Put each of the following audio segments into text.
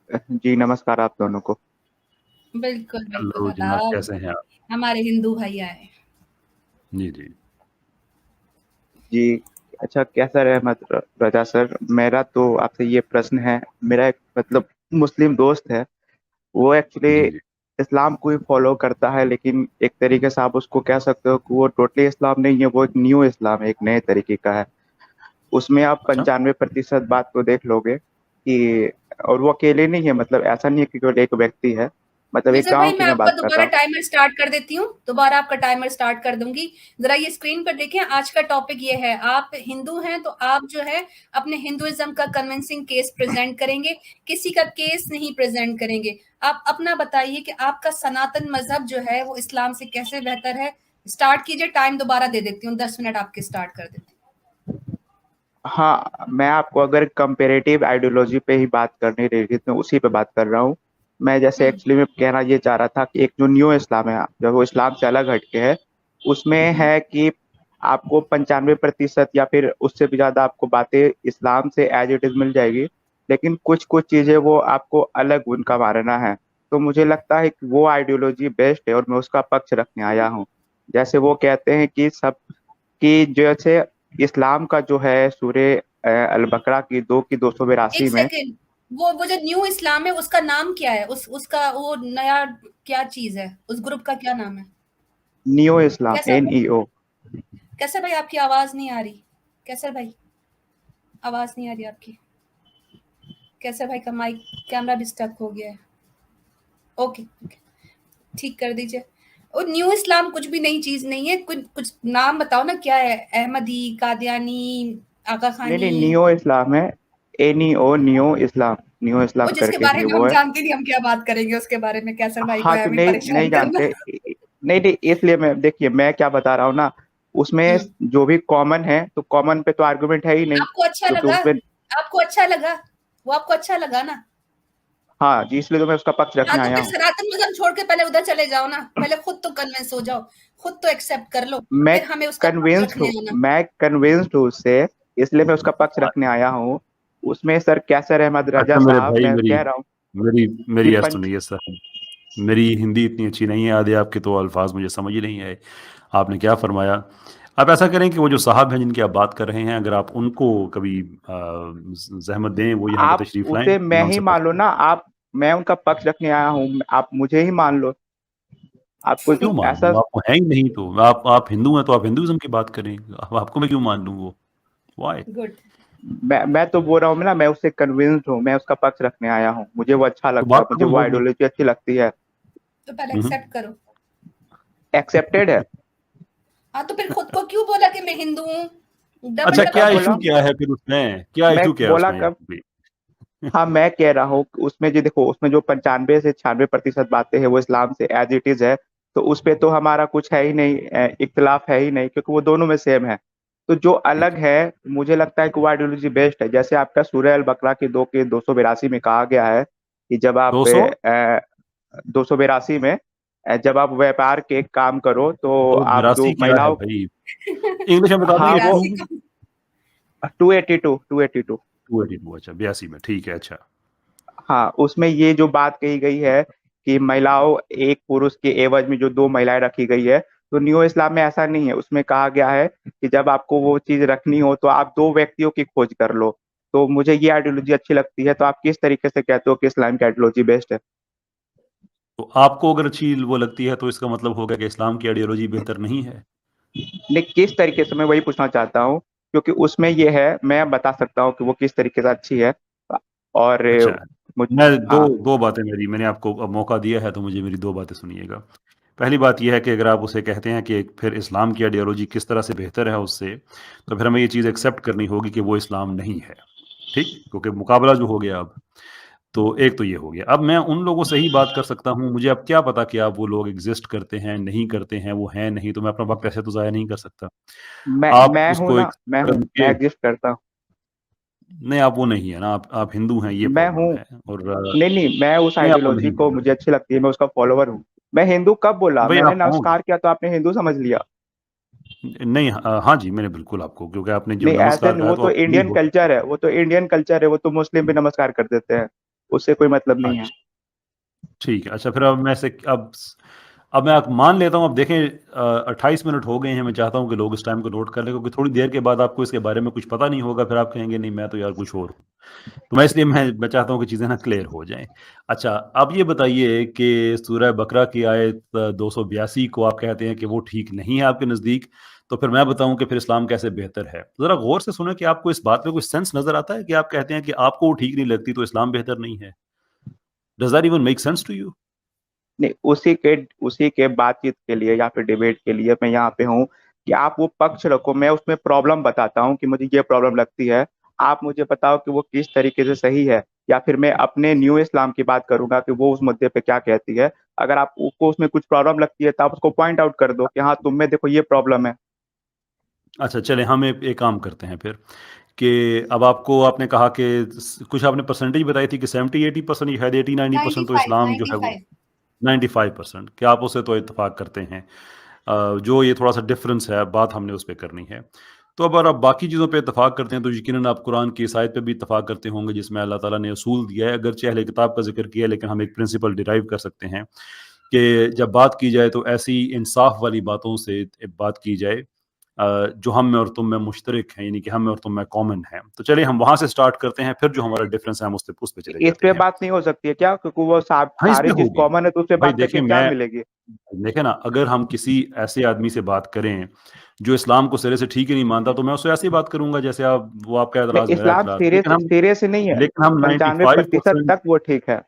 जी नमस्कार आप दोनों को। बिल्कुल, बिल्कुल, हेलो जनाब, आदाब। कैसे हैं आप? हमारे हिंदू भाई आए। जी, जी। जी, अच्छा कैसा रहे रजा सर? मेरा तो आपसे ये प्रश्न है। मेरा एक मतलब मुस्लिम दोस्त है, वो एक्चुअली जी, जी। इस्लाम को ही फॉलो करता है, लेकिन एक तरीके से आप उसको कह सकते हो कि वो टोटली इस्लाम नहीं है, वो एक न्यू इस्लाम है, एक नए तरीके का है। उसमें आप अच्छा। 95% बात तो देख लोगे कि, और वो अकेले नहीं है, मतलब ऐसा नहीं है कि केवल एक व्यक्ति है, मतलब एक निसर गांव भाई, की मैं मैं आपका बात कर दोबारा रहा हूँ। टाइमर स्टार्ट कर देती हूँ। दोबारा आपका टाइमर स्टार्ट कर दूँगी। ज़रा ये स्क्रीन पर देखें, आज का टॉपिक ये है, आप हिंदू हैं, तो आप जो है अपने हिंदुइज़्म का कन्विंसिंग केस प्रेज़ेंट करेंगे, किसी का केस नहीं प्रेज़ेंट करेंगे। आप अपना बताइए कि आपका सनातन मज़हब जो है, वो इस्लाम से कैसे बेहतर है? स्टार्ट कीजिए, टाइम दोबारा दे देती हूँ, 10 मिनट आपके स्टार्ट कर देती हूँ। हाँ, मैं आपको अगर कंपेरेटिव आइडियोलॉजी पे ही बात करनी रहेगी तो उसी पे बात कर रहा हूँ। मैं जैसे हुँ, एक्चुअली में कहना ये चाह रहा था कि एक जो न्यू इस्लाम है, जब वो इस्लाम से अलग हटके है, उसमें हुँ। है कि आपको 95% या फिर उससे भी ज्यादा आपको बातें इस्लाम से एज इट इज मिल जाएगी, लेकिन कुछ कुछ चीजें वो आपको अलग उनका मानना है। तो मुझे लगता है कि वो आइडियोलॉजी बेस्ट है और मैं उसका पक्ष रखने आया हूँ। जैसे वो कहते हैं कि सब कि जैसे इस्लाम का जो है सूर्य अल बकरा की 2 की 282 एक में। सेकंड, वो जो न्यू इस्लाम है उसका नाम क्या है? उसका वो नया क्या चीज़ है? उस ग्रुप का क्या नाम है? नियो इस्लाम, कैसर भाई, NEO। कैसर भाई आपकी आवाज़ नहीं आ रही। कैसर भाई, आवाज़ नहीं आ रही आपकी। कैसर भाई का माइक कैमरा भी स्टक हो गया है। ओके, ओके, ठीक कर दीजिए। और न्यू इस्लाम कुछ भी नई चीज़ नहीं है। कुछ कुछ नाम बताओ ना, क्या है? अहमदी, कादियानी, आगा नहीं खानी, नहीं, नियो इस्लाम है। NEO, नियो इस्लाम, नियो वो इस्लाम जिसके करके बारे ही में हम वो है। जानते नहीं, हम क्या बात करेंगे उसके बारे में? कैसर भाई को हाँ तो हमें नहीं नहीं परेशान करना। जानते। नहीं नहीं, इसलिए मैं देखिए मैं क्या बता रहा हूँ ना, उसमें हुँ। जो भी कॉमन है तो कॉमन पे तो आर्गुमेंट है ही नहीं, आपको अच्छा क्योंकि लगा? उसमें। आपको अच्छा लगा? वो आपको अच्छा लगा ना? हाँ जी, इसलिए तो मैं उसका पक्ष हाँ, रखने तो आया फिर हूँ। सनातन मज़हब छोड़ के पहले उधर चले जाओ ना। पहले खुद तो कन्विंस हो जाओ, खुद तो एक्सेप्ट कर लो, मैं फिर हमें उसका पक्ष कन्विंस्ड रखने हूँ, आना। मैं कन्विंस्ड हूँ उससे, इसलिए मैं उसका पक्ष अ रखने आया हूँ। उसमें सर कैसर अहमद रजा अच्छा मेरे साहब, भाई, मैं मेरी कह रहा हूँ मेरी कि मेरी यह पंच। सुनिए सर। मेरी हिंदी इतनी अच्छी नहीं है, आधे आपके तो अल्फाज मुझे समझ ही नहीं आए। आपने क्या फरमाया? आप ऐसा करें कि वो जो साहब हैं जिनकी आप बात कर रहे हैं, अगर आप उनको कभी ज़हमत दें, वो यहाँ पे आप तशरीफ़ लाएँ, उसे मैं मैं ही उनसे बात मान लो करूँ। ना, आप, मैं उनका पक्ष रखने आया हूँ, आप मुझे ही मान लो। आप कुछ क्यों मान ऐसा। लूँ? आप हैं ही नहीं तो। आप हिंदू हैं तो आप हिंदुइज़्म की बात करें। अब आपको मैं क्यों मान लूँ वो? व्हाई? गुड। मैं तो बोल रहा हूँ ना, मैं उससे कन्विंस्ड हूँ, मैं उसका पक्ष रखने आया हूँ, मुझे वो अच्छा तो लगता बात है, मुझे खत्म वो हो गई। आइडियोलॉजी अच्छी लगती है। तो पहले हुँ, हुँ। एक्सेप्ट करो। एक्सेप्टेड है। हाँ, तो फिर खुद को क्यों बोला कि मैं हिंदू हूँ? अच्छा, डबल-डबल कब क्या बोल इश्यू बोला? दिया। क्या है फिर उसमें? क्या मैं इश्यू क्या है बोला उसमें यहाँ कब? पे? हाँ, मैं कह रहा हूँ कि उसमें जो देखो, उसमें जो 95 से 96% बातें हैं वो इस्लाम से एज इट इज है। तो उस पे तो हमारा कुछ है ही नहीं, इख्तिलाफ है ही नहीं, क्योंकि वो दोनों में सेम है। तो जो ठीक अलग है। है, मुझे लगता है कि वो आइडियोलॉजी बेस्ट है। जैसे आपका सूरह अल बकरा की 2 की 282 में कहा गया है कि जब आप 200? 282 में, जब आप व्यापार के काम करो तो आप जो 282 क्या है महिलाओं। भाई? इंग्लिश में बता दें हाँ ये वो क्यों? 82 का 282, 282। 282, अच्छा 82 में, ठीक है, अच्छा। हाँ, उसमें ये जो बात कही गई है कि महिलाओं, एक पुरुष के एवज में जो 2 महिलाएं रखी गई है, तो न्यू इस्लाम में ऐसा नहीं है। उसमें कहा गया है कि जब आपको वो चीज रखनी हो तो आप 2 व्यक्तियों की खोज कर लो। तो मुझे ये आइडियोलॉजी अच्छी लगती है। तो आप किस तरीके से कहते हो कि इस्लाम की आइडियोलॉजी बेस्ट है? तो आपको अगर अच्छी वो लगती है तो इसका मतलब होगा कि इस्लाम की आइडियोलॉजी बेहतर नहीं है। नहीं, किस तरीके से, मैं वही पूछना चाहता हूँ, क्योंकि उसमें ये है, मैं बता सकता हूँ कि वो किस तरीके से अच्छी है। और अच्छा, मुझ मैं दो हाँ। दो बातें मेरी मैंने आपको अब मौका दिया है तो मुझे मेरी 2 बातें सुनिएगा। पहली बात ये है कि अगर आप उसे कहते हैं कि फिर इस्लाम की आइडियोलॉजी किस तरह से बेहतर है उससे, तो फिर हमें ये चीज़ एक्सेप्ट करनी होगी कि वो इस्लाम नहीं है। ठीक? क्योंकि मुकाबला जो हो गया अब। तो एक तो ये हो गया। अब मैं उन लोगों से ही बात कर सकता हूँ, मुझे अब क्या पता कि आप वो लोग एग्ज़िस्ट करते हैं, नहीं करते हैं, वो हैं नहीं, तो मैं अपना वक़्त ऐसे तो ज़ाया नहीं कर सकता। आप मैं हूँ उसको ना, एक धर्म मैं के एग्जिस्ट करता हूँ। नहीं, आप वो नहीं है ना, आप हिंदू हैं, ये मैं हूँ। प्रॉब्लम है और नहीं नहीं, मैं उस नहीं, आप वो आइडियोलॉजी नहीं को, हैं। मुझे अच्छी लगती है, मैं उसका फॉलोवर हूँ। मैं हिंदू कब बोला? भई मैंने आप हों। नमस्कार किया तो आपने हिंदू समझ लिया? नहीं, हाँ जी, मैंने बिल्कुल आपको क्योंकि आपने जो नहीं, ऐसे नमस्कार नहीं, कहा वो तो तो आप हिंदू इंडियन हो कल्चर सकते है, हैं। वो तो इंडियन कल्चर है, वो तो मुस्लिम भी नमस्कार कर देते हैं। उससे कोई मतलब नहीं है। अच्छा ठीक है। अच्छा फिर अब मैं मान लेता हूँ, अब देखें 28 मिनट हो गए हैं, मैं चाहता हूँ कि लोग इस टाइम को नोट कर लें, क्योंकि थोड़ी देर के बाद आपको इसके बारे में कुछ पता नहीं होगा, फिर आप कहेंगे नहीं मैं तो यार कुछ और हूँ। तो मैं चाहता हूँ कि चीज़ें ना क्लियर हो जाएं। अच्छा अब ये बताइए कि सूरह बकरा की आयत 282 को आप कहते हैं कि वो ठीक नहीं है आपके नज़दीक, तो फिर मैं बताऊं कि फिर इस्लाम कैसे बेहतर है। ज़रा गौर से सुने कि आपको इस बात में कोई सेंस नज़र आता है कि आप कहते हैं कि आपको वो ठीक नहीं लगती तो इस्लाम बेहतर नहीं है। Does that even make sense to you? नहीं, उसी के बातचीत के लिए या फिर डिबेट के लिए मैं यहाँ पे हूँ कि आप वो पक्ष रखो, मैं उसमें प्रॉब्लम बताता हूँ कि मुझे ये प्रॉब्लम लगती है, आप मुझे बताओ कि वो किस तरीके से सही है, या फिर मैं अपने न्यू इस्लाम की बात करूंगा कि वो उस मुद्दे पे क्या कहती है। अगर आपको उसमें कुछ प्रॉब्लम लगती है तो आप उसको पॉइंट आउट कर दो कि हाँ तुम में देखो ये प्रॉब्लम है। अच्छा चले हम एक काम करते हैं फिर कि अब आपको आपने कहा कि कुछ आपने परसेंटेज बताई थी कि 70-80% या शायद 80-90% तो 95 इस्लाम जो है वो 95। 95%, क्या आप उससे तो इत्तेफाक करते हैं? जो ये थोड़ा सा डिफरेंस है बात हमने उस पर करनी है। तो अगर आप बाकी चीज़ों पे इत्तेफाक करते हैं तो यकीनन आप कुरान की इस आयत पे भी इत्तेफाक करते होंगे जिसमें अल्लाह ताला ने उसूल दिया है, अगरचे अहले किताब का जिक्र किया है, लेकिन हम एक प्रिंसिपल डिराइव कर सकते हैं कि जब बात की जाए तो ऐसी इंसाफ वाली बातों से बात की जाए जो हम में और तुम में मुश्तरक हैं, यानी कि हम में और तुम में कॉमन है। तो चलिए हम वहां से स्टार्ट करते हैं, फिर जो हमारा डिफरेंस है हम उस पे चले इस जाते पे हैं। बात नहीं हो सकती है क्या, क्योंकि वो हाँ इस पे सारी चीज होगी। कॉमन है तो उस पे भाई बात करके देखिए क्या मैं मिलेगी। देखे ना, अगर हम किसी ऐसे आदमी से बात करें जो इस्लाम को सिरे से ठीक ही नहीं मानता, तो मैं उससे ऐसे ही बात करूंगा जैसे आप, वो आपका नहीं, एतराज मेरा इस्लाम एतराज। सिरे से सिरे से नहीं है, लेकिन हम 95% 95%, तक वो ठीक है।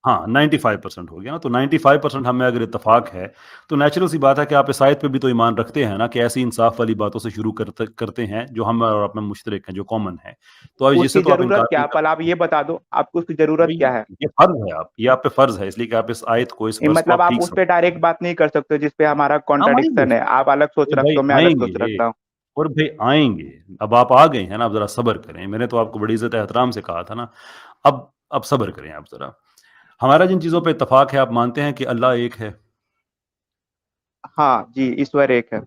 हाँ 95% हो गया ना, तो 95% हमें अगर इत्तेफाक है तो नेचुरल सी बात है कि आप इस आयत पे भी तो ईमान रखते हैं ना, कि ऐसी इंसाफ वाली बातों से शुरू करते हैं जो हम और आप में मुश्तरक हैं, जो कॉमन है। तो अब जिससे उसकी तो आप जरूरत इनकार क्या नहीं है, कर पहले आप सकते। ये बता दो आपको उसकी जरूरत भाई क्या है। ये फर्ज है, आप ये आप पे फर्ज है, इसलिए कि आप इस आयत को, इस नहीं, वर्ष को मतलब आप आप ठीक उस पे समझ। डायरेक्ट बात नहीं कर सकते जिस पे हमारा हम आएंगे, कॉन्ट्राडिक्शन है, आप अलग सोच अरे रखते भाई हो, मैं अलग सोच आएंगे, रखता हूँ। और भाई आएंगे। अब आप आ गए हैं ना, अब जरा सब्र करें, मैंने तो आपको बड़ी इज्जत एहतराम से कहा था ना। अब सब्र करें आप जरा। हमारा जिन चीजों पे इत्तेफाक है, आप मानते हैं कि अल्लाह एक है, हाँ जी, ईश्वर एक है।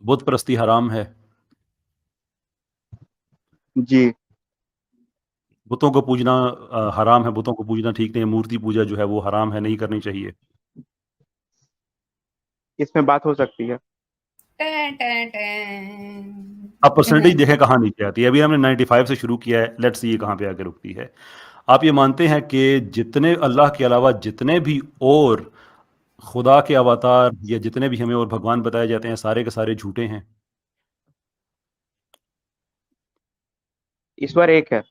बुत परस्ती हराम है, जी। बुतों को पूजना हराम है, बुतों को पूजना ठीक नहीं है, मूर्ति पूजा जो है वो हराम है, नहीं करनी चाहिए। इसमें बात हो सकती है। Time, time, time. अब परसेंटेज देखें कहाँ नीचे आती है। अभी हमने 95 से शुरू किया है, लेट्स सी ये कहाँ पे आके रुकती है। आप ये मानते हैं कि जितने अल्लाह के अलावा जितने भी और खुदा के अवतार या जितने भी हमें और भगवान बताए जाते हैं, सारे के सारे झूठे हैं? ईश्वर एक है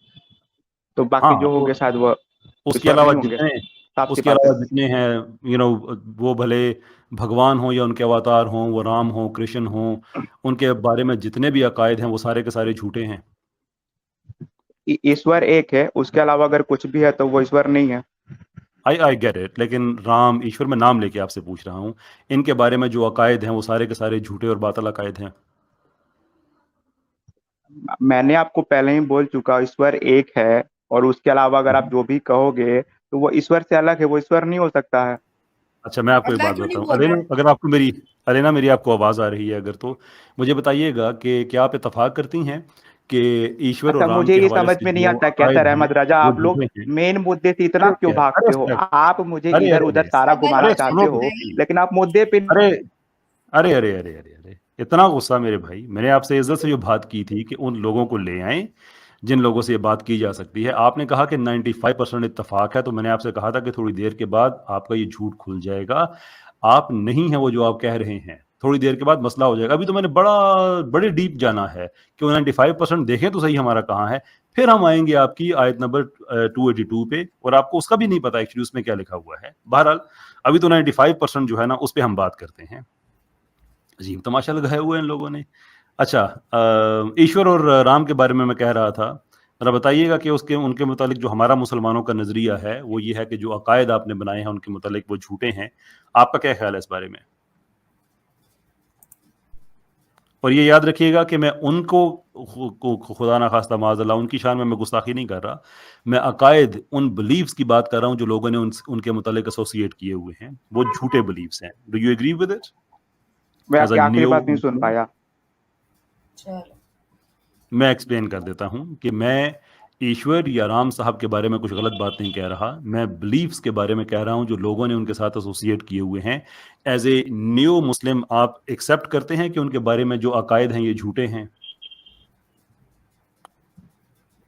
तो बाकी हाँ जो तो होंगे शायद वो उसके ईश्वर अलावा नहीं होंगे, जितने साफ सी उसके बात है। अलावा जितने हैं, यू नो, वो भले भगवान हो या उनके अवतार हों, वो राम हो, कृष्ण हो, उनके बारे में जितने भी अकायद हैं वो सारे के सारे झूठे हैं। ईश्वर एक है, उसके अलावा अगर कुछ भी है तो वो ईश्वर नहीं है। आई गेट इट, लेकिन राम ईश्वर मैं नाम लेके आपसे पूछ रहा हूँ, इनके बारे में जो अकायद हैं वो सारे के सारे झूठे और बातिल अकायद हैं। मैंने आपको पहले ही बोल चुका, ईश्वर एक है, और उसके अलावा अगर आप जो भी कहोगे तो वो ईश्वर से अलग है, वो ईश्वर नहीं हो सकता है। अच्छा मैं आपको एक अल्लाह बात क्यों नहीं बताऊं, बोल अरेना, रहे? अगर आपको मेरी, अरेना मेरी आपको आवाज़ आ रही है अगर, तो मुझे बताइएगा कि क्या आप इत्तेफाक करती हैं कि ईश्वर और अच्छा, राम मुझे के ये हवाले समझ से में नहीं जो आता क्या सर अकायद हैं अहमद रजा, वो आप लोग झूठे हैं? मेन मुद्दे से इतना अरे क्यों क्या, भागते हो, आप मुझे अरे इधर अरे उधर अरे सारा सबर घुमाना अरे चाहते सुनो हो, तो नहीं। लेकिन आप मुद्दे पे। अरे अरे अरे अरे अरे अरे, इतना गुस्सा मेरे भाई, मैंने आपसे इज्जत से जो बात की थी कि उन लोगों को ले आएं जिन लोगों से ये बात की जा सकती है। आपने कहा कि 95% इत्तेफाक है, तो मैंने आपसे कहा था कि थोड़ी देर के बाद आपका ये झूठ खुल जाएगा। आप नहीं है वो जो आप कह रहे हैं, थोड़ी देर के बाद मसला हो जाएगा। अभी तो मैंने बड़े डीप जाना है कि वो 95% देखें तो सही हमारा कहाँ है। फिर हम आएंगे आपकी आयत नंबर 282 पे, और आपको उसका भी नहीं पता एक्चुअली उसमें क्या लिखा हुआ है। बहरहाल अभी तो 95% जो है ना उस पर हम बात करते हैं। अजीब तमाशा लगाया हुआ है इन लोगों ने। अच्छा ईश्वर और राम के बारे में मैं कह रहा था, जरा बताइएगा कि उसके उनके मुतालिक जो हमारा मुसलमानों का नजरिया है वो ये है कि जो अकायद आपने बनाए हैं उनके मुतालिक वो झूठे हैं। आपका क्या ख्याल है इस बारे में? और ये याद रखिएगा कि मैं उनको खुदा ना खास्ता माज़अल्लाह उनकी शान में मैं गुस्ताखी नहीं कर रहा, मैं अकायद उन बिलीव्स की बात कर रहा हूं जो लोगों ने उनके मुतालिक एसोसिएट किए हुए हैं, वो झूठे बिलीव्स हैं। Do you agree with it? मैं एज अ आपकी आखिरी न्यू, बात नहीं सुन पाया। चलो। मैं एक्सप्लेन कर देता हूं कि मैं ईश्वर या राम साहब के बारे में कुछ गलत बात नहीं कह रहा, मैं बिलीफ्स के बारे में कह रहा हूं जो लोगों ने उनके साथ एसोसिएट किए हुए हैं। एज ए न्यू मुस्लिम आप एक्सेप्ट करते हैं कि उनके बारे में जो अकायद हैं ये झूठे हैं?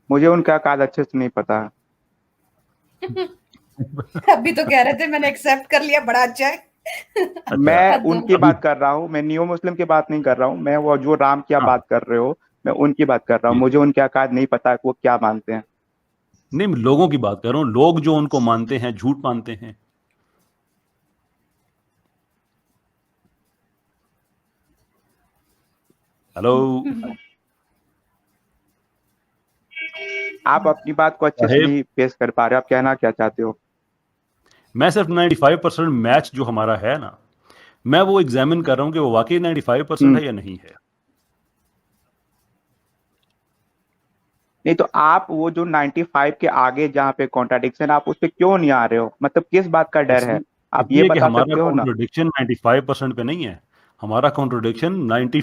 मुझे उनका अकाद अच्छे से नहीं पता है। अभी तो कह रहे थे मैंने एक्सेप्ट कर लिया, बड़ा अच्छा है। अच्छा, मैं हद हो उनकी गई। बात कर रहा हूँ, मैं न्यू मुस्लिम की बात नहीं कर रहा हूँ। मैं वो जो राम की आप हाँ, बात कर रहे हो, मैं उनकी बात कर रहा हूँ। जी। मुझे उनके अकाद नहीं पता कि वो क्या मानते हैं। नहीं, मैं लोगों की बात कर रहा हूँ, लोग जो उनको मानते हैं, झूठ मानते हैं। हेलो आप अपनी बात को अच्छे से साहेब, नहीं पेश कर पा रहे हो। आप कहना क्या चाहते हो? मैं सिर्फ 95% मैच जो हमारा है ना, मैं वो एग्जामिन कर रहा हूं कि वो वाकई 95% हम्म। है या नहीं है। नहीं तो आप वो जो 95 के आगे जहाँ पे कॉन्ट्राडिक्शन, आप उस पे क्यों नहीं आ रहे हो? मतलब किस बात का डर है? इसलिए आप ये इसलिए कि बता हमारा सकते हो ना? कॉन्ट्रोडिक्शन 95% पे नहीं है। हमारा कॉन्ट्रोडिक्शन 90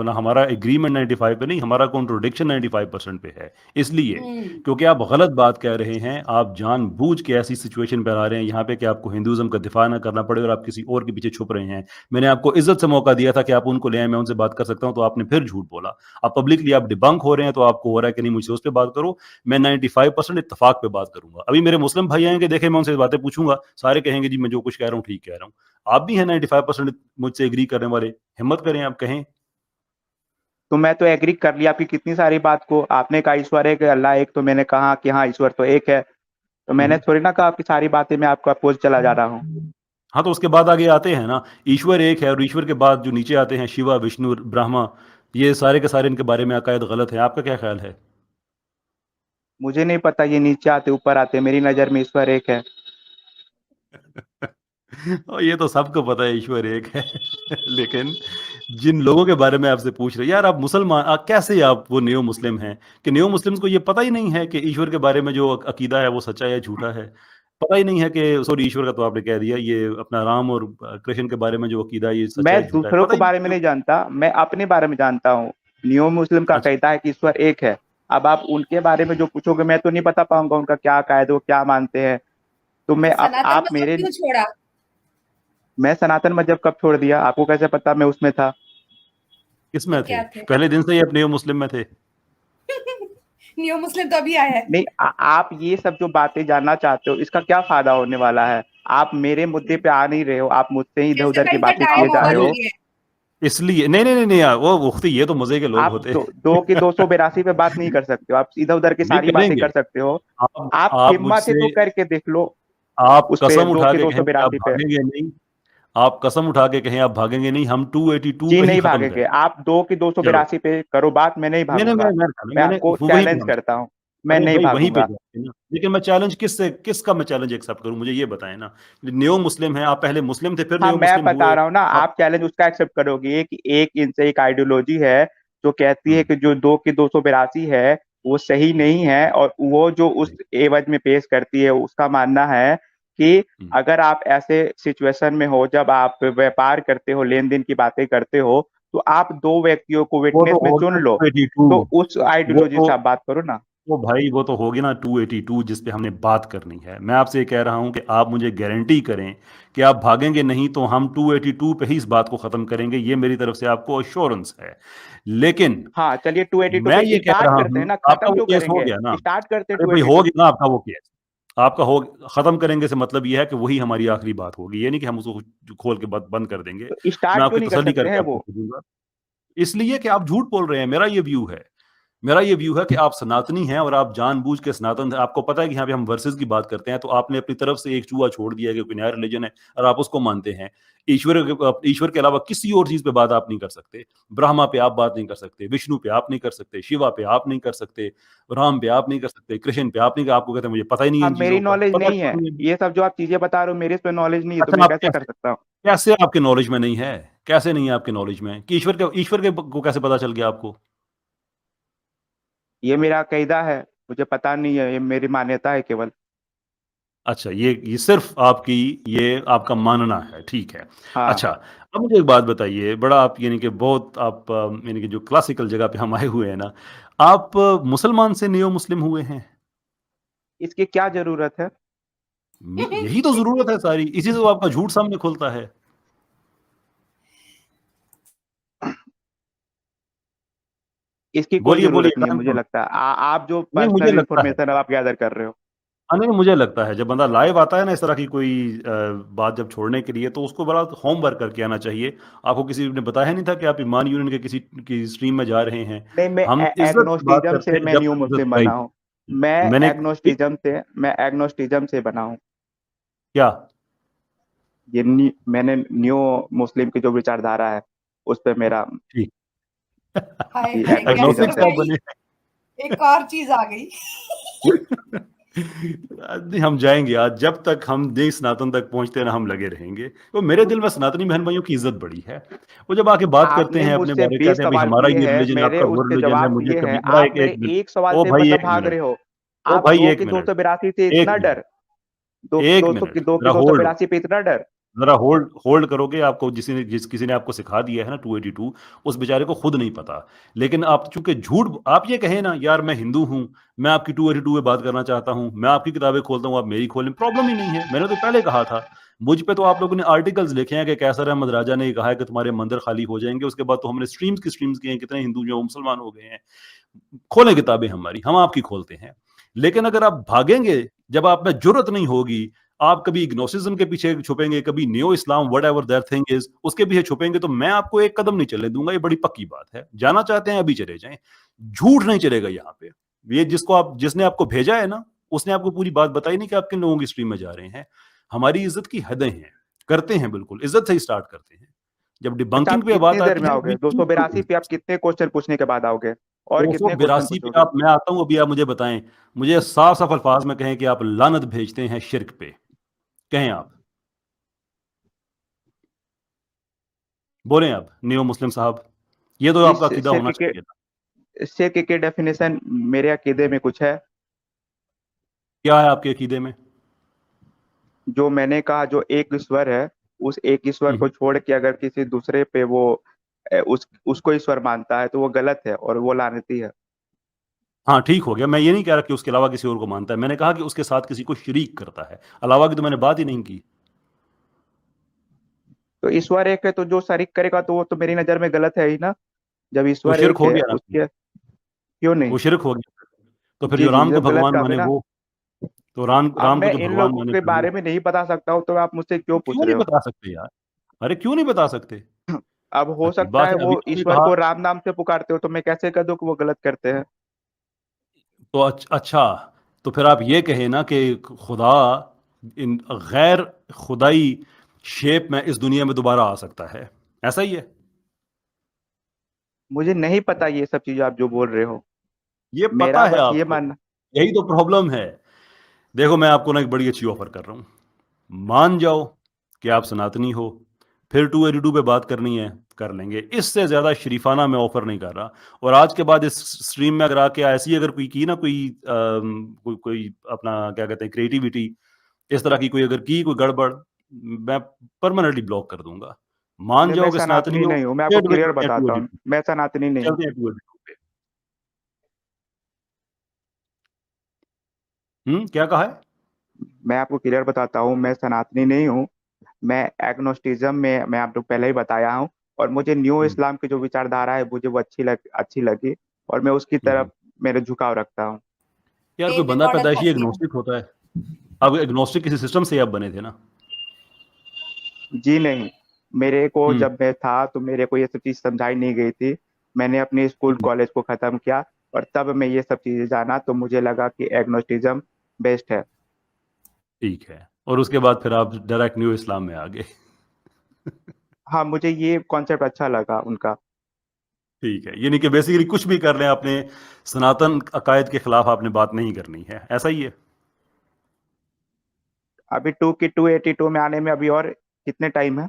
हमारा एग्रीमेंट 95 पे नहीं, हमारा कॉन्ट्रोडिक्शन 95% पे है। इसलिए क्योंकि आप गलत बात कह रहे हैं, आप जानबूझ के ऐसी सिचुएशन पर आ रहे हैं यहाँ पे कि आपको हिंदुइज्म का दिफा ना करना पड़े और आप किसी और के पीछे छुप रहे हैं। मैंने आपको इज्जत से मौका दिया था कि आप उनको ले आए, मैं उनसे बात कर सकता हूं, तो आपने फिर झूठ बोला। आप पब्लिकली आप डिबंक हो रहे हैं, तो आपको हो रहा है कि नहीं मुझसे उस पर बात करो। मैं 95% इत्तेफाक पे बात करूंगा। अभी मेरे मुस्लिम भाई आएंगे, देखे मैं उनसे बातें पूछूंगा, सारे कहेंगे जी मैं जो कुछ कह रहा हूँ ठीक कह रहा हूँ। आप भी हैं 95% मुझसे एग्री करने वाले, हिम्मत करें आप कहें। तो मैं तो एग्री कर लिया आपकी कितनी सारी बात को। आपने कहा ईश्वर एक है, अल्लाह एक, तो मैंने कहा कि हाँ ईश्वर तो एक है। तो मैंने थोड़ी ना कहा आपकी सारी बातें मैं आपको अपोज चला जा रहा हूँ। हाँ, तो उसके बाद आगे आते हैं ना, ईश्वर एक है और ईश्वर के बाद जो नीचे आते हैं शिवा, विष्णु, ब्रह्मा, ये सारे के सारे इनके बारे में अकायद गलत है। आपका क्या ख्याल है? मुझे नहीं पता ये नीचे आते ऊपर आते, मेरी नजर में ईश्वर एक है। और ये तो सबको पता है ईश्वर एक है। लेकिन जिन लोगों के बारे में आपसे पूछ रहे, यार आप मुसलमान, कैसे आप वो न्यू मुस्लिम हैं कि न्यू मुस्लिम्स को ये पता ही नहीं है कि ईश्वर के बारे में जो अकीदा है वो सच्चा है या झूठा है? पता ही नहीं है कि सॉरी, ईश्वर का तो आपने कह दिया, ये अपना राम और कृष्ण के बारे में जो अकीदा है ये सच्चा मैं है झूठा है, दूसरों पता के ही बारे में नहीं। नहीं जानता, मैं अपने बारे में जानता हूँ। न्यू मुस्लिम का अच्छा, कहता है कि ईश्वर एक है। अब आप उनके बारे में जो पूछोगे, मैं तो नहीं बता पाऊंगा उनका क्या कायद, वो क्या मानते हैं। तो तो मैं सनातन आप मजहब मेरे, क्यों छोड़ा? मैं सनातन मजहब कब छोड़ दिया? आपको कैसे पता मैं उसमें था? किस तो में थे? क्या थे? पहले दिन से ही आप न्यू मुस्लिम में थे? न्यू मुस्लिम तो अभी आया है। नहीं, आप ये सब जो बातें जानना चाहते हो, इसका क्या फायदा होने वाला है? आप मेरे मुद्दे पे आ नहीं रहे हो, आप मुझसे ही इधर जैसे उधर की भाई इनका बातें किए टाइम जा रहे ओवर हो हो। गया है। इसलिए नहीं नहीं नहीं नहीं यार, वो उख्ती, ये तो मजे के लोग आप होते। दो की 282 पे बात नहीं कर सकते हो, आप इधर उधर की नहीं सारी बातें करेंगे। कर सकते हो। आप आप हिम्मत है मुझसे, तो करके देख लो। आप उस पे कसम दो उठा की के दो कहें सौ कि आप बिरासी पे भागेंगे नहीं, आप कसम उठा के कहें आप भागेंगे नहीं, हम 282 जी पे ही नहीं खत्म भागेंगे। करें। आप दो की दो सौ चलो, बिरासी पे करो बात, मैं नहीं मैंने भागूंगा। मैं मैंने आपको वहीं पे चैलेंज हम, करता हूँ, मैं अरे नहीं भाई वहीं पे भागूंगा। जाते हैं ना, लेकिन मैं चैलेंज किसका मैं चैलेंज एक्सेप्ट करूं, मुझे ये बताएं ना। न्यो मुस्लिम है, आप पहले मुस्लिम थे फिर हाँ, न्यो मैं मुस्लिम बता हुए। रहा हूँ ना, आप आप चैलेंज उसका एक्सेप्ट करोगे कि एक इनसे एक आइडियोलॉजी है जो कहती है हम्म, कि जो दो की 282 है वो सही नहीं है, और वो जो उस हम्म, एवज में पेश करती है, उसका मानना है कि हम्म। अगर आप ऐसे सिचुएशन में हो, जब आप व्यापार करते हो, लेन देन की बातें करते हो, तो आप दो व्यक्तियों को वो विटनेस तो में हो चुन गया लो। 282। तो उस वो आइडियोलॉजी तो से आप बात करो ना। वो भाई वो तो होगी ना 282 जिस पे हमने बात करनी है। मैं आपसे ये कह रहा हूं कि आप मुझे गारंटी करें कि आप भागेंगे नहीं, तो हम 282 पे ही इस बात को खत्म करेंगे, ये मेरी तरफ से आपको अश्योरेंस है। लेकिन हाँ चलिए, 282 मैं पे ये कह स्टार्ट रहा करते हूं, हैं ना, आपका खत्म वो क्यों केस हो करेंगे? गया ना। स्टार्ट करते हैं अरे भाई हो 282। गया ना आपका वो केस, आपका हो, खत्म करेंगे से मतलब ये है कि वही हमारी आखिरी बात होगी, ये नहीं कि हम उसको खोल के बंद कर देंगे। तो मैं स्टार्ट क्यों आपकी नहीं कर तसल्ली सकते हैं करके आपको वो? भेजूंगा। इसलिए कि आप झूठ बोल रहे हैं, मेरा ये व्यू है। मेरा ये व्यू है कि आप सनातनी हैं और आप जानबूझ के सनातन, आपको पता है कि यहाँ पे हम वर्सेस की बात करते हैं, तो आपने अपनी तरफ से एक चूहा छोड़ दिया है कि कोई नया रिलीजन है और आप उसको मानते हैं। ईश्वर के अलावा किसी और चीज पे बात आप नहीं कर सकते। ब्रह्मा पे आप बात नहीं कर सकते, विष्णु पे आप नहीं कर सकते, शिवा पे आप नहीं कर सकते, राम पे आप नहीं कर सकते, कृष्ण पे आप नहीं कर, आपको कहते हैं मुझे पता ही नहीं है इन अब मेरी चीजों का, नॉलेज पता नहीं क्यों है, नहीं है? ये सब जो आप चीजें बता रहे हो मेरे इस पे नॉलेज नहीं है, तो अच्छा, मैं आप कैसे कर कैसे, सकता हूँ? कैसे आपके नॉलेज में नहीं है? कैसे नहीं है आपके नॉलेज में कि ईश्वर के को कैसे पता चल गया आपको? ये मेरा अकीदा है, मुझे पता नहीं है, ये मेरी मान्यता है केवल। अच्छा, ये सिर्फ आपकी, ये आपका मानना है, ठीक है। हाँ। अच्छा, अब मुझे एक बात बताइए, बड़ा आप यानी कि बहुत आप यानी कि जो क्लासिकल जगह पे हम आए हुए हैं ना, आप मुसलमान से नियो मुस्लिम हुए हैं? इसकी क्या जरूरत है? यही तो ज़रूरत है सारी, इसी से तो आपका झूठ सामने खुलता है। इसकी कोई बोलिए, बोलिए, जरूरत नहीं है, टाइम मुझे कम। लगता है आप जो नहीं, मुझे पर्सनल लगता है। इंफॉर्मेशन आप गैदर कर रहे हो। हाँ, नहीं, मुझे लगता है जब बंदा लाइव आता है ना इस तरह की कोई बात जब छोड़ने के लिए, तो उसको बड़ा होमवर्क करके आना चाहिए। आपको किसी ने बताया नहीं था कि आप ईमान यूनियन के किसी की स्ट्रीम में जा रहे हैं। नहीं, मैं हम इज़्ज़त की बात एग्नोस्टिज्म करते से हैं मैं जब न्यू तक इज़्ज़त मुस्लिम है ही बना हूँ। मैं नहीं। मैंने एक मैं एग्नोस्टिज्म से बना हूँ। क्या? मैंने न्यू मुस्लिम की जो विचारधारा है उस पे मेरा ठीक। हाय जी हाय एग्नोस्टिज्म एग्नोस्टिक गैसिंग से से। आप भाई, बने एक और चीज आ गई। नहीं, हम जाएँगे आज, जब तक हम देश सनातन तक पहुँचते हैं ना, हम लगे रहेंगे। तो मेरे दिल में सनातनी बहन-भाइयों की इज़्ज़त बड़ी है। वो जब आके बात करते आपने हैं अपने मुझसे बारे, 20 कहते हैं, "भई सवाल हमारा किए ये हैं, रिलिजन, मेरे आपका वो उसके रिलिजन है।" जवाब मुझे दिए कभी हैं, बड़ा आप मेरे एक सवाल ओ से भाई मतलब 1 भाग मिनट, रहे हो। ओ आप भाई 2 1 की मिनट, 282 से 1 इतना मिनट, डर, 2 1 200 की मिनट, 2 की ज़रा होल्ड 282 पे इतना डर। ज़रा होल्ड होल्ड करोगे? आपको जिस किसी ने आपको सिखा दिया है ना 282, उस बेचारे को खुद नहीं पता। लेकिन आप चूँकि झूठ आप ये कहें ना, यार मैं हिंदू हूँ, मैं आपकी 282 पे बात करना चाहता हूँ, मैं आपकी किताबें खोलता हूँ, आप मेरी खोलें, प्रॉब्लम ही नहीं है। मैंने तो पहले कहा था, मुझ पे तो आप लोगों ने आर्टिकल्स लिखे हैं कि कैसर अहमद राजा ने कहा है कि तुम्हारे मंदिर खाली हो जाएँगे, उसके बाद तो हमने स्ट्रीम्स की स्ट्रीम्स की हैं, कितने हिंदू जो मुसलमान हो गए हैं। खोलें किताबें हमारी, हम आपकी खोलते हैं। लेकिन अगर आप भागेंगे, जब आप में जुर्रत नहीं होगी, आप कभी ग्नोसिज़्म के पीछे छुपेंगे, कभी neo Islam whatever that thing is, उसके पीछे छुपेंगे, तो मैं आपको एक कदम नहीं चलने दूँगा, ये बड़ी पक्की बात है। जाना चाहते हैं अभी चले जाएँ। झूठ नहीं चलेगा यहाँ पे। ये जिसने आपको भेजा है ना, उसने आपको पूरी बात बताई नहीं कि आप किन लोगों की स्ट्रीम में जा रहे हैं। हमारी इज़्ज़त की हदें हैं, करते हैं बिल्कुल, इज़्ज़त से ही स्टार्ट करते हैं। जब अच्छा, डिबंकिंग आप पे कितनी बात देर आती में है, आओगे? वी कीप 282 पे आप कितने क्वेश्चन पूछने के बाद आओगे? और कितने क्वेश्चन 282 पे पूछोगे? आप मैं आता हूँ, अभी आप मुझे बताएँ। मुझे साफ-साफ अल्फाज में कहें कि आप लानत भेजते हैं शिर्क पे। कहें आप। बोलें आप, नियो मुस्लिम साहब। ये तो जी, आपका अकीदा होना चाहिए था। शिर्क की डेफिनेशन मेरे अकीदे में कुछ है। क्या है आपके अकीदे में? जो मैंने कहा, जो एक ईश्वर है, उस एक ईश्वर हुँ, को हुँ। छोड़ के अगर किसी दूसरे पे वो उसको ईश्वर मानता है तो वो गलत है और वो लानती है। हाँ, ठीक हो गया। मैं ये नहीं कह रहा कि उसके अलावा किसी और को मानता है। मैंने कहा कि उसके साथ किसी को शरीक करता है। अलावा की तो मैंने बात ही नहीं की। तो ईश्वर एक है तो जो शरीक करेगा तो वो तो मेरी नजर में गलत है ही ना। जब वो ईश्वर शिर्क एक हो है गया ना फिर। उसके क्यों नहीं? वो शिर्क हो गया। तो फिर जी जो जी, राम को जब गलत भगवान कहा माने ना। वो, तो राम अब राम को मैं जो इन भगवान लोगों माने के फिर वो बारे में नहीं बता सकता हूँ तो आप मुझसे क्यों पूछ क्यों रहे नहीं हो? बता सकते यार? अरे क्यों नहीं बता सकते? अब हो अजीब सकता बात है है। वो अभी तो अभी ईश्वर कहा को राम नाम से पुकारते हो तो मैं कैसे कह दूं कि वो गलत करते हैं? तो अच्छा, तो फिर आप ये कहें ना कि खुदा इन गैर खुदाई शेप में इस दुनिया में दोबारा आ सकता है, ऐसा ही है? मुझे नहीं पता ये सब चीजें आप जो बोल रहे हो। ये मेरा पता है बस ये आपको, मानना। यही तो प्रॉब्लम है। देखो, मैं आपको ना एक बड़ी अच्छी ऑफर कर रहा हूँ। मान जाओ कि आप सनातनी हो, फिर 282 पे बात करनी है, कर लेंगे। इससे ज़्यादा शरीफाना मैं ऑफर नहीं कर रहा। और आज के बाद इस स्ट्रीम में अगर आके ऐसी अगर कोई की ना कोई अपना क्या कहते हैं क्रिएटिविटी, इस तरह की कोई अगर की कोई गड़बड़, मैं परमानेंटली ब्लॉक कर दूँगा। मान नहीं, मैं जाओ कि सनातनी सनातनी हो, नहीं हूँ, मैं आपको फिर भी क्लियर चलते हैं बताता हूँ, 282 मैं सनातनी नहीं हूँ। चलते हैं 282 पे। क्या कहा है? मैं आपको क्लियर बताता हूँ, मैं सनातनी नहीं हूँ। मैं एग्नोस्टिज्म में मैं आपको पहले ही बताया हूँ। और मुझे न्यू हुँ, इस्लाम की जो विचारधारा है मुझे वो अच्छी लगी। और मैं उसकी हुँ, तरफ हुँ। मेरे झुकाव रखता हूँ। यार, कोई टेप बंदा रिकॉर्डर पैदाइशी फंस गया। एग्नोस्टिक होता है। अब एग्नोस्टिक किसी सिस्टम से ही आप बने थे ना? जी नहीं, मेरे को हुँ, जब मैं था तो मेरे को ये सब चीज़ समझाई नहीं गई थी। मैंने अपने स्कूल हुँ, कॉलेज को ख़त्म किया और तब मैं ये सब चीज़ें जाना तो मुझे लगा कि एग्नोस्टिज्म बेस्ट है। ठीक है। और उसके बाद फिर आप डायरेक्ट न्यू इस्लाम में आ गए। हाँ, मुझे ये कॉन्सेप्ट अच्छा लगा उनका। ठीक है, यानी कि बेसिकली कुछ भी कर लें, आपने सनातन अकायद के खिलाफ आपने बात नहीं करनी है, ऐसा ही है? अभी 282 में आने में अभी और कितने टाइम है?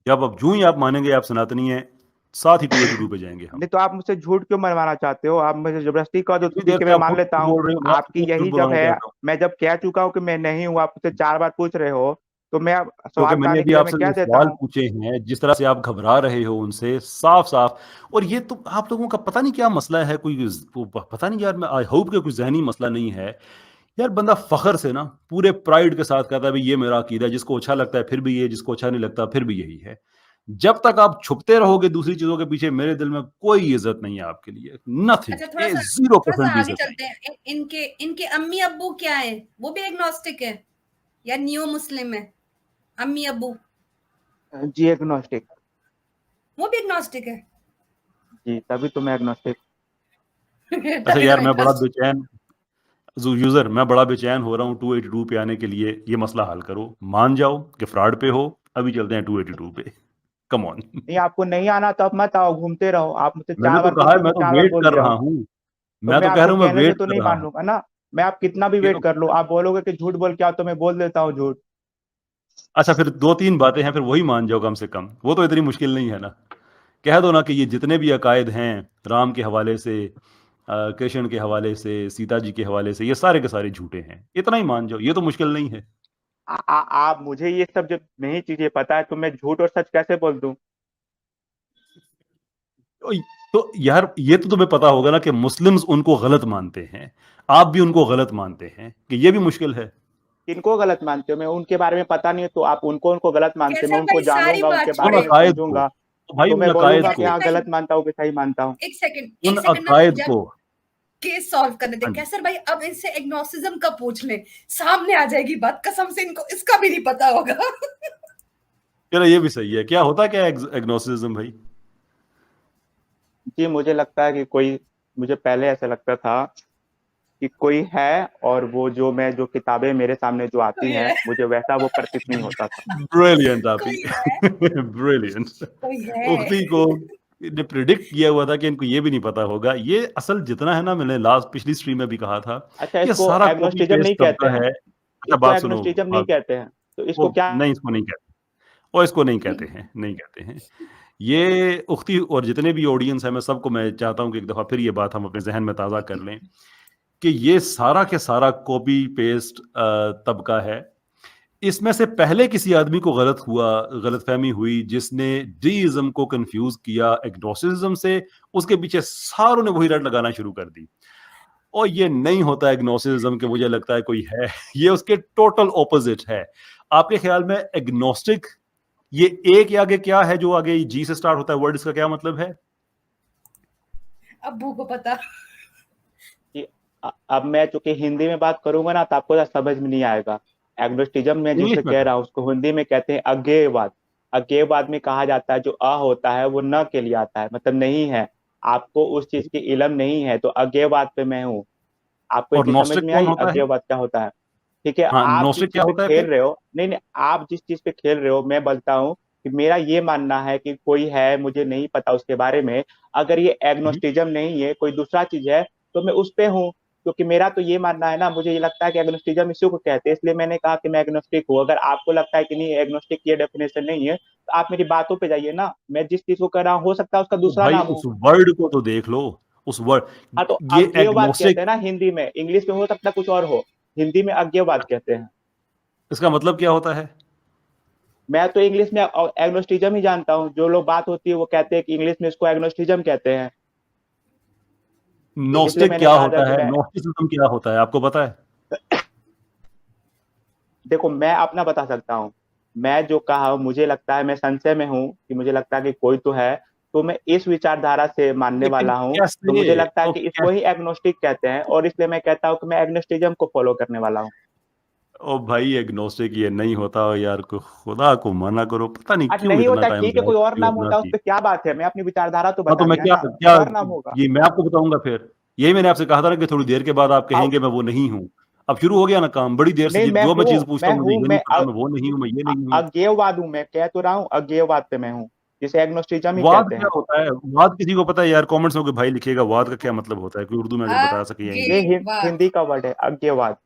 जब अब जूँ ही आप मानेंगे आप सनातनी हैं, साथ ही 282 पे जाएंगे हम। नहीं तो आप मुझसे झूठ क्यों मनवाना चाहते हो? आप मुझे जबरदस्ती कह दो तो इतनी ठीक देर है, से मैं आप मान खुद लेता झूठ हूँ। बोल रहे हो, मैं आपसे आपकी खुद झूठ यही जब बुलाना है, चाहता हूँ। मैं जब कह चुका हूँ कि मैं नहीं हूँ, आप मुझसे 4 बार पूछ रहे हो, तो मैं अब क्योंकि स्वाद मैंने पाने अभी के लिए मैं आपसे कह जो देता सवाल हूँ। पूछे हैं, जिस तरह से आप घबरा रहे हो उनसे साफ-साफ, और ये तो आप लोगों का पता नहीं क्या मसला है, कोई पता नहीं यार, मैं आई होप कि कोई ज़हनी मसला नहीं है। यार बंदा फ़ख्र से ना पूरे प्राइड के साथ कहता है भाई ये मेरा अकीदा है, जिसको अच्छा लगता है फिर भी ये, जिसको अच्छा नहीं लगता फिर भी यही है। जब तक आप छुपते रहोगे दूसरी चीज़ों के पीछे, मेरे दिल में कोई इज़्ज़त नहीं है आपके लिए, नथिंग, अच्छा, ए थोड़ा सा 0% भी आगे इज़्ज़त नहीं। चलते हैं। इनके इनके अम्मी अब्बू क्या है? वो भी एग्नोस्टिक है या नियो मुस्लिम है? अम्मी अब्बू जी एग्नोस्टिक। वो भी एग्नोस्टिक है। जी, तभी तो मैं एग्नोस्टिक। अच्छा तभी तो यार मैं मैं बड़ा एग्नोस्टिक। बेचैन यूज़र, मैं बड़ा बेचैन हो रहा हूँ 282 पे आने के लिए, ये मसला हल करो। मान जाओ कि फ्रॉड पे हो, अभी चलते हैं 282 पे। Come on. नहीं, आपको नहीं आना तो आप मत आओ, घूमते रहो। आप मुझसे मैंने 4 तो बार कहा पूछते है हो, मैं मैं तो 4 बार वेट बोल कर दिया रहा हूँ। हूँ। तो मैं मैं तो कह आपको रहा हूँ मैं कहने से वेट तो कर नहीं रहा मान हूँ। लूँगा ना। मैं आप कितना भी ये वेट तो कर लो, आप बोलोगे कि झूठ बोल के आओ तो मैं बोल देता हूँ झूठ। अच्छा, फिर 2-3 बातें हैं, फिर वही मान जाओ कम से कम। वो तो इतनी मुश्किल नहीं है ना। कह दो ना कि ये जितने भी अकायद हैं, राम के हवाले से, कृष्ण के हवाले से, सीता जी के हवाले से, ये सारे के सारे झूठे हैं। इतना ही मान जाओ, ये तो मुश्किल नहीं है। आप मुझे ये सब जब नहीं चीजें पता है तो मैं झूठ और सच कैसे बोल दूं? ओय, तो यार ये तो तुम्हें पता होगा ना कि मुस्लिम्स उनको गलत मानते हैं, आप भी उनको गलत मानते हैं, कि ये भी मुश्किल है। किनको गलत मानते हो? मैं उनके बारे में पता नहीं है तो आप उनको उनको गलत मानते हो। मैं कैसर उनको भाई सारी जानूंगा, बात उनके उन बारे छोड़े। में अकायद को, समझूंगा, तो भाई तो उन मैं अकायद बोलूंगा कि को, हाँ कैसर भाई गलत मानता हूँ कि सही मानता हूँ। उन एक सेकंड मैं अकायद पूजा को। केस सॉल्व करने दे। हाँ जी। कैसर भाई अब इनसे एग्नोसिज्म का पूछ ले, सामने आ जाएगी बात। कसम से इनको इसका भी नहीं पता होगा। चलो ये भी सही है। क्या होता क्या है एग्नोसिज्म भाई? जी मुझे लगता है कि कोई, मुझे पहले ऐसा लगता था कि कोई है, और वो जो किताबें मेरे सामने जो आती कोई हैं है, मुझे वैसा वो प्रतीत नहीं होता था। ब्रिलियंट आपी। कोई है, ब्रिलियंट। कोई है। उक्ति को ने प्रिडिक्ट किया हुआ था कि इनको ये भी नहीं पता होगा। ये असल जितना है ना, मैंने लास्ट पिछली स्ट्रीम में भी कहा था, अच्छा, ये इसको सारा कॉपी एग्नोस्टिज्म नहीं पेस्ट कहते तबका हैं? है। अच्छा इसको बात सुनो। एग्नोस्टिज्म नहीं बात, कहते हैं तो वो इसको क्या? नहीं, इसको नहीं कहते, और इसको नहीं कहते हैं, नहीं कहते हैं। ये उक्ति और जितने भी ऑडियंस है, मैं सबको मैं चाहता हूँ कि एक दफ़ा फिर ये बात हम अपने जहन में ताज़ा कर लें कि ये सारा के सारा कॉपी पेस्ट तबका है। इसमें से पहले किसी आदमी को गलतफहमी हुई, जिसने डीइज्म को कंफ्यूज किया एग्नोसिज्म से, उसके पीछे सारों ने वही रट लगाना शुरू कर दी। और ये नहीं होता एग्नोसिज्म के, मुझे लगता है कोई है। ये उसके टोटल ऑपोजिट है। आपके ख्याल में एग्नोस्टिक, ये एक के आगे क्या है जो आगे जी से स्टार्ट होता है वर्ड, इसका क्या मतलब है? अब्बू को पता। कि अब मैं चूंकि हिंदी में बात करूंगा ना तो आपको समझ में नहीं आएगा। एग्नोस्टिज्म में इंग्लिश जिसे में कह कहो। रहा हूँ उसको हिंदी में कहते हैं अज्ञेयवाद। अज्ञेयवाद में कहा जाता है जो अ होता है वो न के लिए आता है, मतलब नहीं है। आपको उस चीज की इल्म नहीं है तो अज्ञेयवाद पे मैं हूँ। आपको ये और चीज समझ नोस्टिक में कौन आई होता है? अज्ञेयवाद क्या होता है? ठीक है, हाँ, आप जिस नोस्टिक चीज क्या पे होता है खेल फिर? रहे हो, नहीं नहीं, आप जिस चीज पे खेल रहे हो, मैं बोलता हूँ कि मेरा ये मानना है कि कोई है, मुझे नहीं पता उसके बारे में। अगर ये हम्म। एग्नोस्टिज्म नहीं है, कोई दूसरा चीज है, तो मैं उस पे हूँ। क्योंकि मेरा तो ये मानना है ना, मुझे ये लगता है कि एग्नोस्टिज्म इसी को कहते हैं, इसलिए मैंने कहा कि मैं एग्नोस्टिक हूँ। अगर आपको लगता है कि नहीं एग्नोस्टिक ये डेफिनेशन नहीं है, तो आप मेरी बातों पे जाइए ना। मैं जिस चीज को कर रहा हूँ हो सकता है उसका तो दूसरा भाई नाम उस हो। वर्ड को तो देख लो, उस हाँ तो वर्ड, ये अज्ञेयवाद कहते एग्नोस्टिक, हैं ना हिंदी में, इंग्लिश में हो सकता है कुछ और हो, हिंदी में अज्ञेयवाद कहते हैं। इसका मतलब क्या होता है? मैं तो इंग्लिश में एग्नोस्टिज्म ही जानता हूँ। जो लोग बात होती है वो कहते हैं कि इंग्लिश में इसको एग्नोस्टिज्म कहते हैं। इसलिए नोस्टिक मैंने क्या कहा था होता कि है? मैं, नोस्टिसिज्म क्या होता है, आपको पता है? देखो मैं अपना बता सकता हूँ। मैं जो कहा हूँ, मुझे लगता है, मैं संशय में हूँ कि मुझे लगता है कि कोई तो है, तो मैं इस विचारधारा से मानने लेकिन वाला हूँ। तो मुझे कैसे? लगता है तो कि इसको ही एग्नोस्टिक कहते हैं, और इसलिए मैं कहता हूँ कि मैं एग्नोस्टिज्म को फॉलो करने वाला हूँ। ओ भाई, एग्नोस्टिक ये नहीं होता यार, को खुदा को मना करो, पता नहीं अब क्यों नहीं इतना होता टाइम ठीक है, जाया कोई और करते हो नाम अपना होता है, उस भी। पर क्या बात है? मैं अपनी विचारधारा तो हाँ तो बता मैं दिया क्या ना, क्या कुछ और नाम होगा। ये मैं आपको बताऊंगा फिर। यही मैंने आपसे कहा था ना कि थोड़ी देर के बाद आप अब कहेंगे मैं वो नहीं हूँ। अब शुरू हो गया ना काम, बड़ी देर से नहीं, जो मैं चीज पूछता हूँ मुझे ये नहीं मैं पता, मैं वो नहीं हूँ, मैं ये नहीं हूँ। अज्ञेयवाद हूँ। मैं कह तो रहा हूँ अज्ञेयवाद पे मैं हूँ, जिसे एग्नोस्टिज्म ही वाद कहते क्या हैं। होता है? वाद किसी को पता है यार? कमेंट्स में कोई भाई लिखेगा वाद का क्या मतलब होता है, कोई उर्दू में अगर बता सके या ये इंग्लिश में। अज्ञेयवाद। हिंदी का वर्ड है अज्ञेयवाद।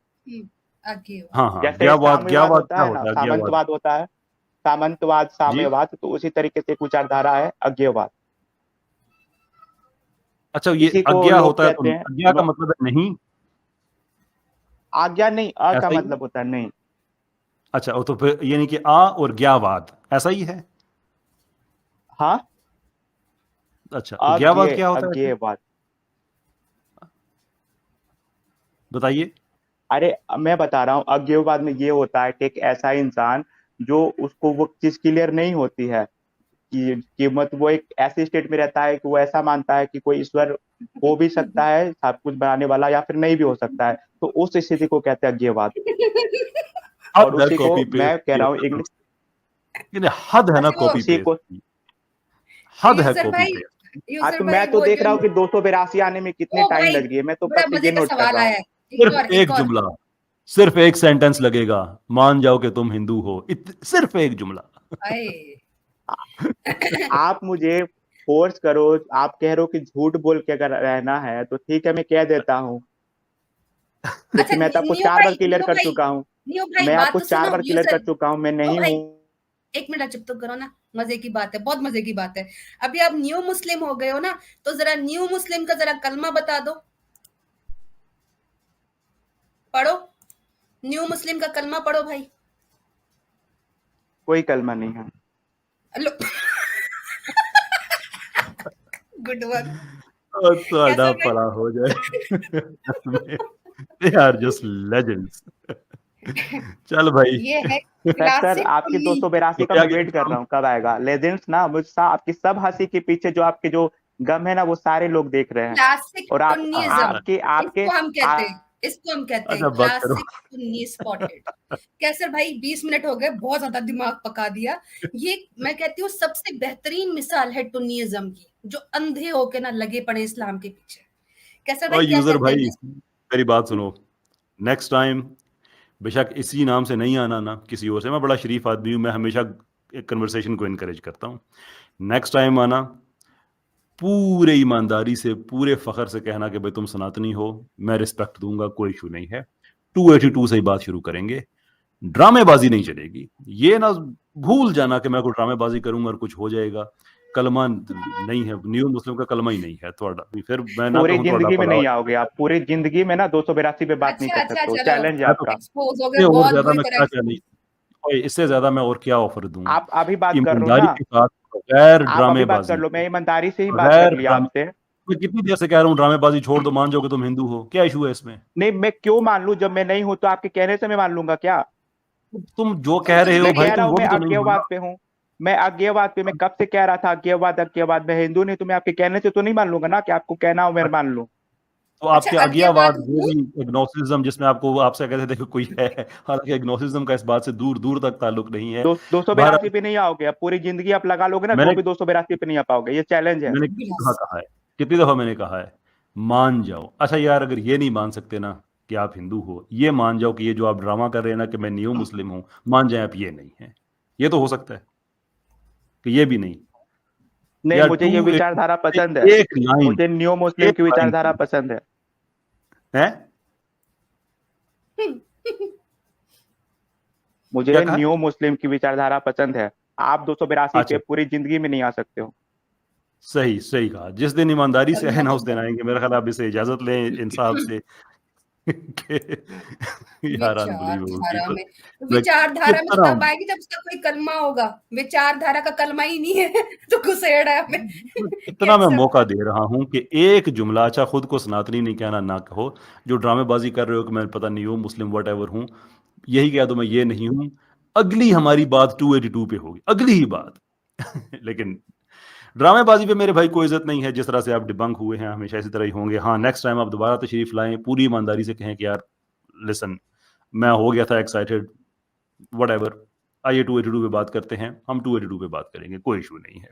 अज्ञेयवाद। हाँ हाँ, जैसे ज्ञावाद, साम्यवाद ज्ञावाद होता क्या है ना, होता है? ज्ञावाद। सामंतवाद होता है, सामंतवाद जी। साम्यवाद, तो उसी तरीके से एक विचारधारा है अज्ञेयवाद। अच्छा, ये इसी को अज्ञा लोग होता है कहते तो हैं अज्ञा का मतलब है नहीं, आज्ञा नहीं, अ का ऐसा ही है? मतलब होता है नहीं। अच्छा, तो फिर यानी कि आ और ज्ञावाद ऐसा ही है? हाँ, अच्छा, तो ज्ञावाद क्या होता है फिर? अज्ञेयवाद। बताइए। अरे मैं बता रहा हूँ, अज्ञेयवाद में ये होता है कि एक ऐसा इंसान जो उसको वो चीज क्लियर नहीं होती है कि मत वो एक ऐसे स्टेट में रहता है कि वो ऐसा मानता है कि कोई ईश्वर हो भी सकता है सब कुछ बनाने वाला, या फिर नहीं भी हो सकता है, तो उस स्थिति को कहते हैं अज्ञेयवाद। और हद है उसी को कॉपी मैं पेस्ट कह की, रहा हूँ इंग्लिश, हद है ना अच्छा वो कॉपी उसी पेस्ट को। की, हद है यूसर कॉपी भाई, पेस्ट। हाँ, यूसर तो भाई मैं तो वो देख जो, रहा हूँ कि 282 आने में कितने ओ टाइम भाई लग रही है, मैं तो बस बड़ा मजे ये का नोट कर सवाल रहा हूँ। आया है। सिर्फ एक एक और जुमला, सिर्फ एक सेंटेंस लगेगा, मान जाओ कि तुम हिंदू हो, सिर्फ एक जुमला। आए। आप मुझे फोर्स करो, आप कह रहे हो कि झूठ बोल के अगर रहना है तो ठीक है, मैं कह देता हूँ, अच्छा लेकिन मैं तो आपको न्यू 4 बार भाई, क्लियर न्यू कर भाई, चुका हूँ। न्यू भाई मैं बात आपको तो चार सुनो बार क्लियर कर यूसर। चुका हूँ, मैं ओ नहीं भाई हूँ। एक मिनट चुप तो करो ना, मजे की बात है, बहुत मजे की बात है। अभी आप न्यू मुस्लिम हो गए हो ना, तो जरा न्यू मुस्लिम का जरा कलमा बता दो, पढ़ो, न्यू मुस्लिम का कलमा पढ़ो भाई। कोई कलमा नहीं है। लो गुड वन। और ਤੁਹਾਡਾ कैसर भला हो जाए। They are just legends. भाई चल भाई। ये है सर सर, क्लासिक आपकी टुन्नी। 282 हो का गया मैं गेम वेट कर खत्म। रहा हूँ, कब आएगा लेजेंड्स ना, मुझसे आपकी सब हंसी के पीछे जो आपके जो गम है ना, वो सारे लोग देख रहे हैं। क्लासिक और आप टुन्नीज़्म आपके आपके इसको हम कहते हैं, इसको हम कहते हैं अच्छा बस करो। क्लासिक टुन्नी स्पॉटेड। कैसर भाई 20 मिनट हो गए, बहुत ज्यादा दिमाग पका दिया। ये मैं कहती हूँ सबसे बेहतरीन मिसाल है टुन्नीज़्म की, जो अंधे होके ना लगे पड़े इस्लाम के पीछे। कैसर भाई और क्या यूजर कहते भाई, हैं? मेरी बात सुनो। नेक्स्ट टाइम बेशक इसी नाम से नहीं आना ना, किसी और से। मैं बड़ा शरीफ आदमी हूँ, मैं हमेशा एक कन्वर्सेशन को इनकरेज करता हूँ। नेक्स्ट टाइम आना, पूरे ईमानदारी से, पूरे फखर से कहना कि भाई तुम सनातनी हो, मैं रिस्पेक्ट दूंगा, कोई इशू नहीं है। 282 से ही बात शुरू करेंगे, ड्रामेबाजी नहीं चलेगी। ये ना भूल जाना कि मैं कोई ड्रामेबाजी करूंगा और कुछ हो जाएगा। कलमा नहीं है, न्यू मुस्लिम का कलमा ही नहीं है थोड़ा, फिर मैं ना पूरी कहूँ थोड़ा जिंदगी में भला हो नहीं आओगे आप, पूरी जिंदगी में ना 282 पे बात नहीं अच्छा कर अच्छा सकते हो, चलो, चैलेंज है मैं तो आपका। एक्सपोज हो गए इससे और बहुत ज्यादा बुरी मैं तरह क्या चैलेंज, और इससे ज्यादा मैं और क्या ऑफर दूं? आप अभी बात कर लो ईमानदारी ना, के साथ, बगैर आप अभी बात कर ड्रामेबाजी लो, के, मैं ईमानदारी से ही बात कर बगैर लिया ड्रामे। आपसे। मैं कितनी देर से कह रहा हूँ ड्रामेबाजी छोड़ दो, मान जाओ कि तुम हिंदू हो, क्या इशू है इसमें? नहीं, मैं क्यों मान लूं, जब मैं नहीं हूं तो आपके कहने से मैं मान लूंगा क्या? तुम जो तो कह रहे हो मैं भाई, कह रहा तुम हूं वो मैं भी तो नहीं हो अज्ञेयवाद ना। पे हूँ, मैं अज्ञेयवाद पे, मैं कब से कह रहा था अज्ञेयवाद अज्ञेयवाद, मैं हिंदू नहीं, तो मैं आपके कहने से तो नहीं मान लूंगा ना, कि आपको कहना हो मैं मान लूं। तो अच्छा आपके अज्ञेयवाद अज्ञावाद, वो हूँ। भी एग्नोसिज्म, जिसमें आपको आपसे कहते थे कि कोई है, हालांकि एग्नोसिज्म का इस बात से दूर दूर तक ताल्लुक नहीं है। 282 बहरहाल, पे नहीं आओगे, अब पूरी जिंदगी आप लगा लोगे ना तो मैंने भी 282 पे नहीं आ पाओगे, ये चैलेंज है। मैंने कितनी दफा कहा है, कितनी दफा मैंने कहा है, मान जाओ। अच्छा यार, अगर ये नहीं मान सकते ना कि आप हिंदू हो, ये मान जाओ कि ये जो आप ड्रामा कर रहे हैं ना कि मैं न्यू मुस्लिम हूं, मान जाए आप ये नहीं है। ये तो हो सकता है कि ये भी नहीं। नहीं, या मुझे टू ये एक, विचारधारा पसंद है, एक लाइन, मुझे न्यू मुस्लिम एक की लाइन विचारधारा पसंद है। है। क्या मुझे कहा? न्यू मुस्लिम की विचारधारा पसंद है। आप 282 पे अच्छा, पूरी जिंदगी में नहीं आ सकते हो। सही सही कहा। जिस दिन ईमानदारी से है कलमा ना, तो उस दिन आएंगे। मेरा ख्याल आप इसे इजाजत लें इंसाफ से। कि यार अनबिलीवेबल विचारधारा पीपल, में, मैं विचारधारा में कितना तो तब आएगी जब उसका कोई कलमा होगा। विचारधारा का कलमा ही नहीं है तो घुसेड़ है हमें। इतना मैं कैसर मौका दे रहा हूं कि एक जुमला, अच्छा खुद को सनातनी नहीं कहना ना कहो, जो ड्रामेबाजी कर रहे हो कि मैं पता नहीं हूँ मुस्लिम वट एवर हूँ, यही कह दो मैं ये नहीं हूँ। अगली हमारी बात 282 पे होगी, अगली ही बात। लेकिन ड्रामेबाजी पे मेरे भाई कोई इज्जत नहीं है। जिस तरह से आप डिबंक हुए हैं, हमेशा इसी तरह ही होंगे। हाँ, नेक्स्ट टाइम आप दोबारा तशरीफ लाएं, पूरी ईमानदारी से कहें कि यार लिसन, मैं हो गया था एक्साइटेड, वट एवर। आइए 282 पे बात करते हैं, हम 282 पे बात करेंगे, कोई इशू नहीं है।